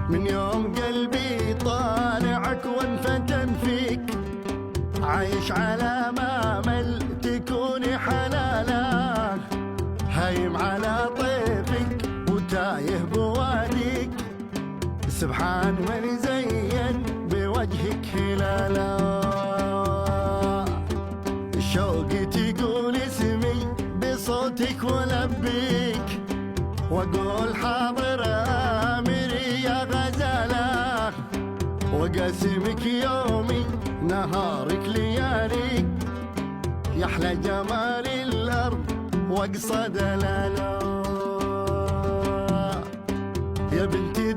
من يوم قلبي طالعك وانفتن فيك، عايش على مامل تكوني حلاله، هايم على طيفك وتايه بواديك، سبحان من زين بوجهك هلالا. شوقي تقول اسمي بصوتك ولبيك، واقول حاضر امري يا غزاله، وقاسمك يومي نهارك لياليك، يحلى جمال الارض واقصى دلاله. يا بنتي